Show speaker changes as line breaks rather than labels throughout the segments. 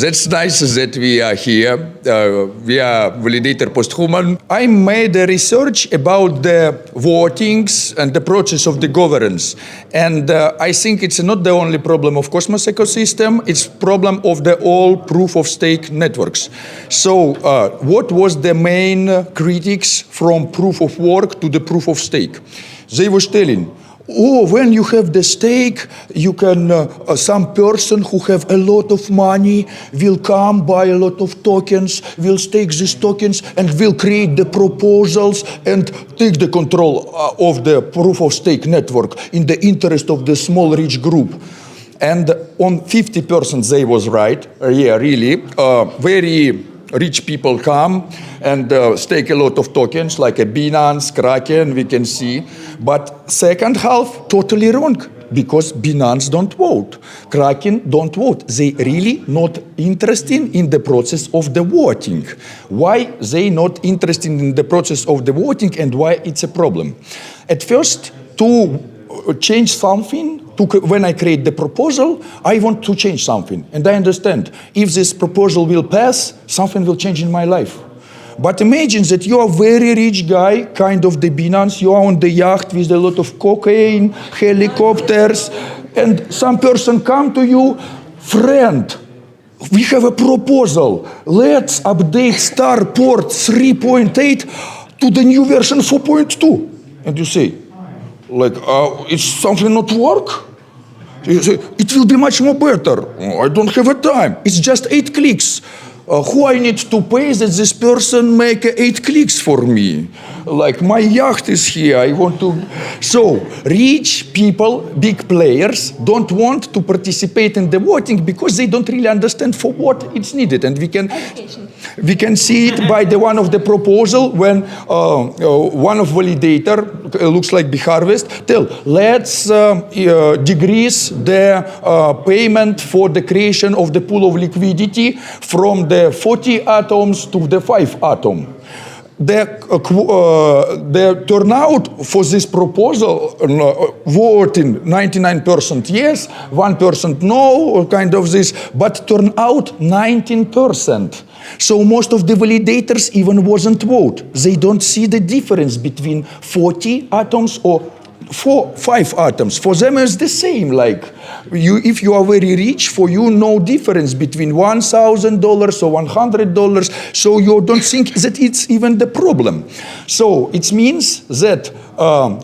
That's nice that we are here. We are Validator POSTHUMAN. I made a research about the votings and the process of the governance. And I think it's not the only problem of Cosmos ecosystem, it's problem of the all proof-of-stake networks. So what was the main critics from proof of work to the proof of stake? They were telling, oh, when you have the stake, you can, some person who have a lot of money will come buy a lot of tokens, will stake these tokens, and will create the proposals and take the control of the proof of stake network in the interest of the small rich group. And on 50% they was right, yeah, really, very rich people come and stake a lot of tokens like a Binance, Kraken, we can see. But second half, totally wrong, because Binance don't vote, Kraken don't vote. They really not interested in the process of the voting. Why they not interested in the process of the voting and why it's a problem? At first, to change something, when I create the proposal, I want to change something. And I understand, if this proposal will pass, something will change in my life. But imagine that you are a very rich guy, kind of the Binance, you are on the yacht with a lot of cocaine, helicopters, and some person come to you, friend, we have a proposal, let's update Starport 3.8 to the new version 4.2. And you say, like, it's something not work? You say, it will be much more better. Oh, I don't have a time. It's just 8 clicks. Who I need to pay that this person make 8 clicks for me? Like, my yacht is here, I want to... So, rich people, big players, don't want to participate in the voting because they don't really understand for what it's needed. And we can see it by the one of the proposal when one of validator, looks like bHarvest, tell, let's decrease the payment for the creation of the pool of liquidity from the 40 atoms to the 5 atom. The turnout for this proposal, voting 99% yes, 1% no, kind of this, but turnout 19%. So most of the validators even wasn't vote. They don't see the difference between 40 atoms or 5 atoms. For them it's the same, like if you are very rich, for you no difference between $1,000 or $100, so you don't think that it's even the problem. So it means that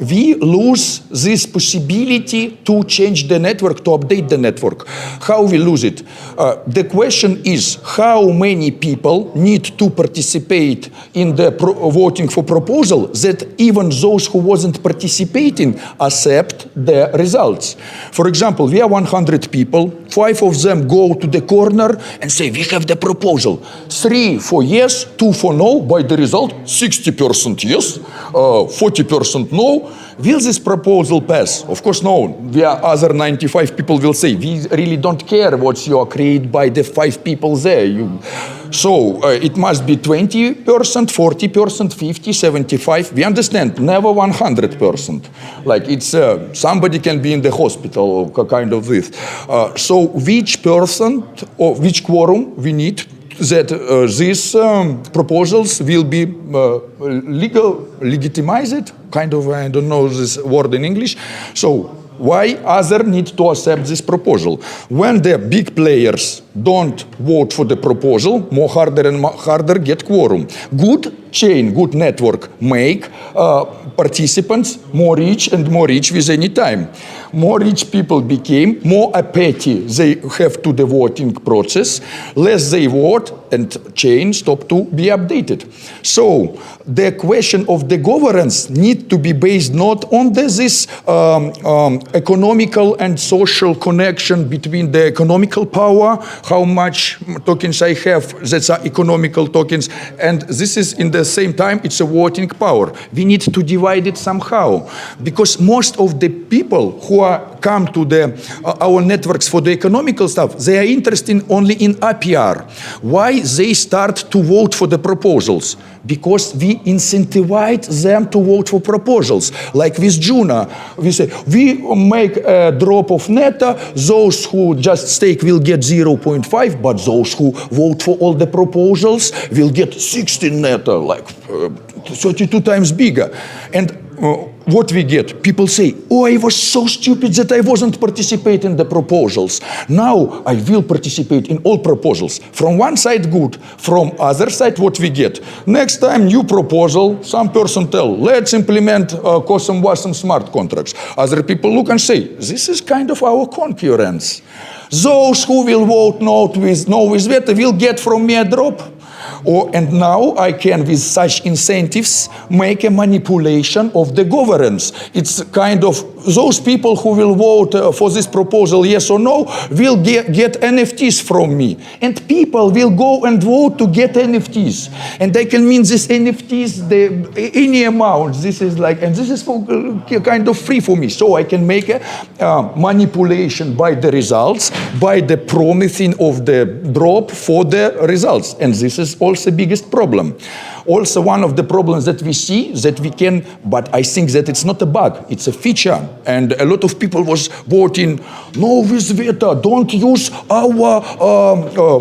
we lose this possibility to change the network, to update the network. How we lose it? The question is how many people need to participate in the voting for proposal that even those who wasn't participating accept the results. For example, we are 100 people, 5 of them go to the corner and say, we have the proposal. 3 for yes, 2 for no, by the result, 60% yes, 40% no. Will this proposal pass? Of course, no. The other 95 people will say, we really don't care what you are created by the 5 people there. So it must be 20%, 40%, 50, 75. We understand, never 100%. Like it's, somebody can be in the hospital or kind of this. So which percent or which quorum we need that these proposals will be legitimized, kind of, I don't know this word in English. So why other need to accept this proposal? When the big players don't vote for the proposal, more harder and harder get quorum. Good chain, good network make participants more rich and more rich with any time. More rich people became, more apathy they have to the voting process, less they vote and chain stop to be updated. So the question of the governance need to be based not on this economical and social connection between the economical power, how much tokens I have, that's are economical tokens, and this is in the same time, it's a voting power. We need to divide it somehow, because most of the people who come to our networks for the economical stuff, they are interested only in APR. Why they start to vote for the proposals? Because we incentivize them to vote for proposals. Like with Juna, we say, we make a drop of neta, those who just stake will get 0.5, but those who vote for all the proposals will get 16 neta, like 32 times bigger. And what we get? People say, oh, I was so stupid that I wasn't participating in the proposals. Now I will participate in all proposals. From one side, good. From other side, what we get? Next time, new proposal, some person tell, let's implement COSM-WASM smart contracts. Other people look and say, this is kind of our concurrence. Those who will vote no with veto will get from me a drop. And now I can, with such incentives, make a manipulation of the governance. It's kind of those people who will vote for this proposal, yes or no, will get NFTs from me. And people will go and vote to get NFTs. And I can mean these NFTs, any amount. This is like, and this is for, kind of free for me. So I can make a manipulation by the results, by the promising of the drop for the results. And this is also the biggest problem. Also, one of the problems that we see that we can, but I think that it's not a bug, it's a feature. And a lot of people was voting, no with veto, don't use our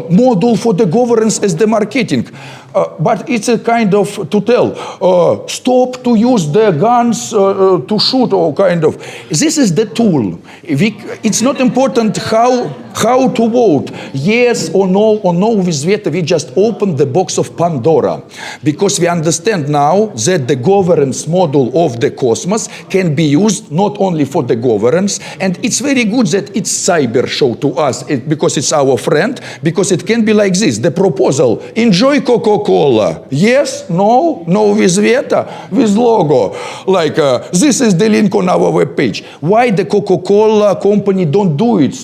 model for the governance as the marketing. But it's a kind of to tell, stop to use the guns to shoot, or kind of. This is the tool. It's not important how to vote, yes or no with veto. We just open the box of Pandora. Because we understand now that the governance model of the Cosmos can be used not only for the governance, and it's very good that it's cyber show to us, because it's our friend, because it can be like this, the proposal, enjoy Coca-Cola, yes, no with veto, with logo, like this is the link on our webpage. Why the Coca-Cola company don't do it?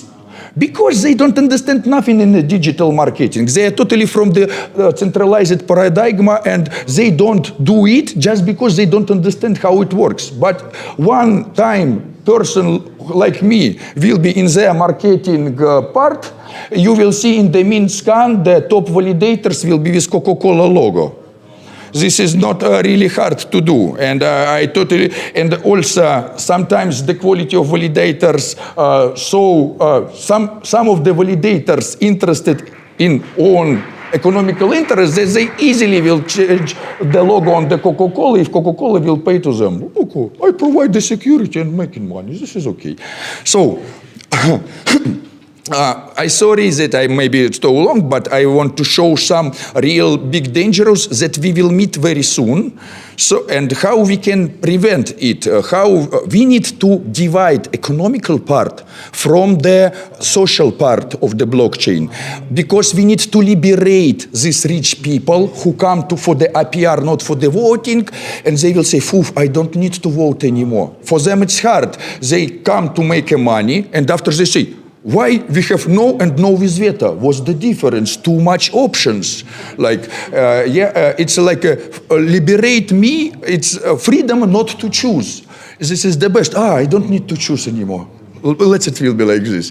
Because they don't understand nothing in the digital marketing. They are totally from the centralized paradigm, and they don't do it just because they don't understand how it works. But one time person like me will be in their marketing part, you will see in the min scan the top validators will be with Coca-Cola logo. This is not really hard to do, and and also sometimes the quality of validators. Some of the validators interested in own economical interests, they easily will change the logo on the Coca-Cola if Coca-Cola will pay to them. Look, I provide the security and making money. This is okay. So. I'm sorry that maybe it's too long, but I want to show some real big dangers that we will meet very soon. So, and how we can prevent it, how we need to divide economical part from the social part of the blockchain, because we need to liberate these rich people who come for the APR, not for the voting, and they will say, "Poof, I don't need to vote anymore." For them it's hard. They come to make money, and after they say, why we have no and no with veto? What's the difference? Too much options. Like, it's like liberate me. It's freedom not to choose. This is the best. I don't need to choose anymore. It will be like this.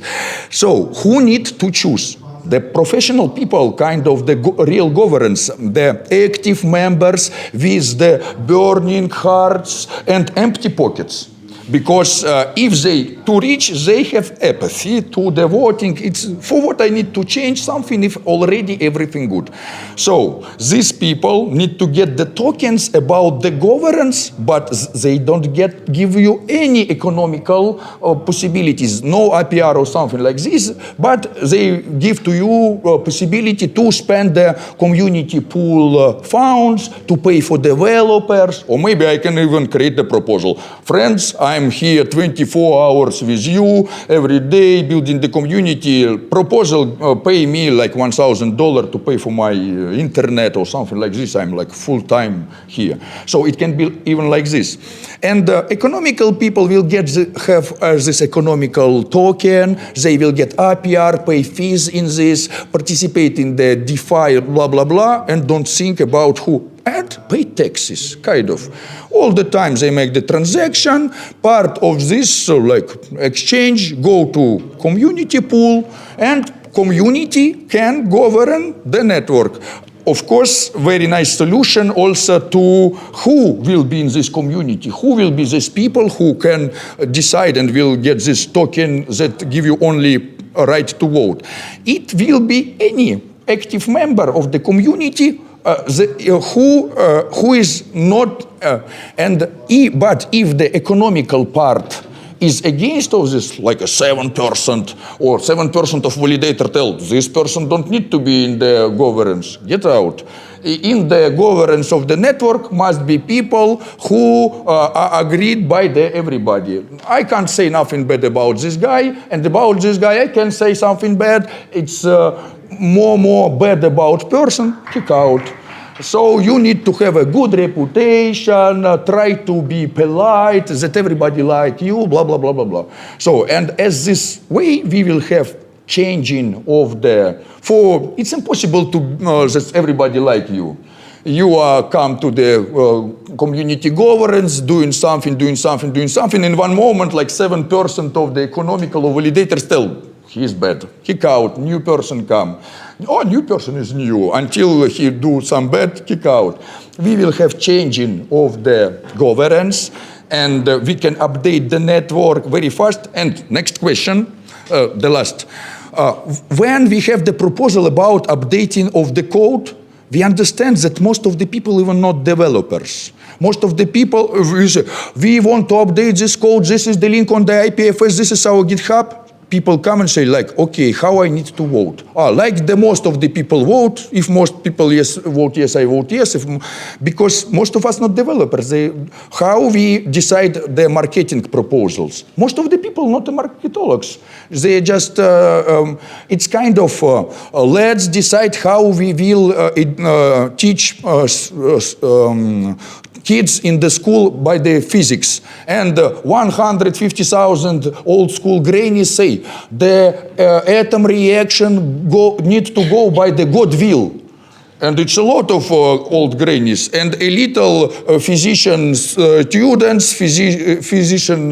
So, who need to choose? The professional people, kind of the real governance, the active members with the burning hearts and empty pockets. Because if they too rich, they have apathy to the voting. It's for what I need to change something if already everything good. So these people need to get the tokens about the governance, but they don't give you any economical possibilities, no APR or something like this, but they give to you a possibility to spend the community pool funds, to pay for developers, or maybe I can even create the proposal. Friends, I'm here 24 hours with you every day building the community. Proposal, pay me like $1,000 to pay for my internet or something like this. I'm like full-time here. So it can be even like this. And economical people will have this economical token. They will get APR, pay fees in this, participate in the DeFi, blah, blah, blah, and don't think about who. And pay taxes, kind of. All the time they make the transaction, part of this, like exchange, go to community pool, and community can govern the network. of course, very nice solution also to who will be in this community, who will be these people who can decide and will get this token that give you only a right to vote. It will be any active member of the community who is not, but if the economical part is against all this, like a 7% or 7% of validator tell this person don't need to be in the governance, get out. In the governance of the network must be people who are agreed by everybody. I can't say nothing bad about this guy, and about this guy I can say something bad. It's more bad about person, kick out. So you need to have a good reputation, try to be polite, that everybody like you, blah, blah, blah, blah, blah. So, and as this way, we will have changing of it's impossible to that everybody like you. You come to the community governance, doing something. In one moment, like 7% of the economical validators tell, he's bad, kick out, new person come. Oh, new person is new, until he do some bad, kick out. We will have changing of the governance, and we can update the network very fast. And next question, the last. When we have the proposal about updating of the code, we understand that most of the people even not developers. Most of the people, we want to update this code, this is the link on the IPFS, this is our GitHub. People come and say like, okay, how I need to vote? Like the most of the people vote. If most people vote yes, I vote yes. Because most of us not developers. How we decide the marketing proposals? Most of the people not the marketologists. They just, it's kind of, let's decide how we will teach kids in the school by the physics. And 150,000 old school grannies say the atom reaction need to go by the God will. And it's a lot of old grannies and a little physician students, physician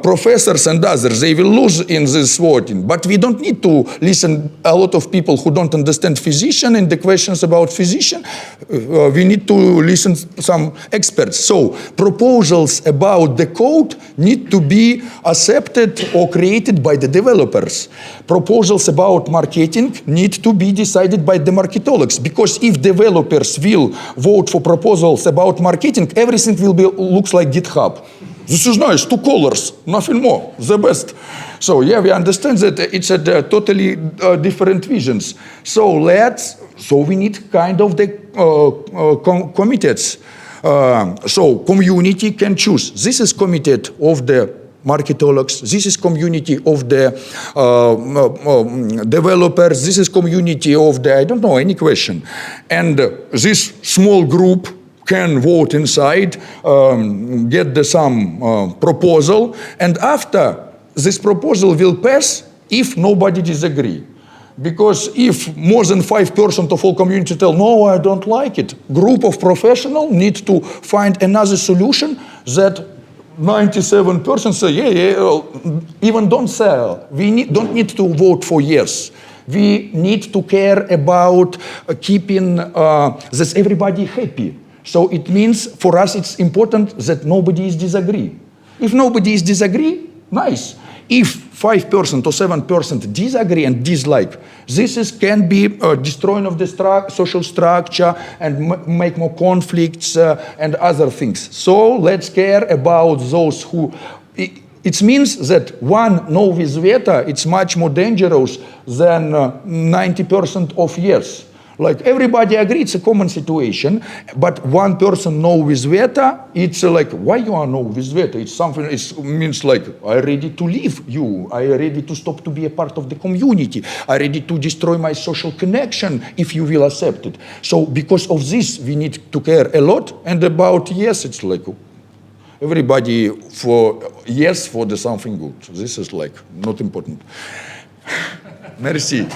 professors and others. They will lose in this voting. But we don't need to listen a lot of people who don't understand physician and the questions about physician. We need to listen some experts. So proposals about the code need to be accepted or created by the developers. Proposals about marketing need to be decided by the marketologists. Because if developers will vote for proposals about marketing, everything will looks like GitHub. This is nice, 2 colors, nothing more, the best. So yeah, we understand that it's a totally different visions. So we need kind of the committees. So community can choose. This is committed of the marketologists, this is community of the developers, this is community of the, I don't know, any question. And this small group can vote inside, get some proposal, and after this proposal will pass if nobody disagree. Because if more than 5% of all community tell, no, I don't like it, group of professionals need to find another solution that 97% say, even don't sell. We don't need to vote for yes. We need to care about keeping that everybody happy. So it means for us it's important that nobody is disagree. If nobody is disagree, nice. If 5% or 7% disagree and dislike, this can be destroying of the social structure and make more conflicts and other things. So let's care about those who... It means that one no with veto, it's much more dangerous than 90% of yes. Like everybody agrees it's a common situation, but one person no with veto, it's like, why you are no with veto? It's something, it means like, I'm ready to leave you. I'm ready to stop to be a part of the community. I'm ready to destroy my social connection if you will accept it. So because of this, we need to care a lot. And about yes, it's like, everybody for yes for the something good. This is like not important. Merci.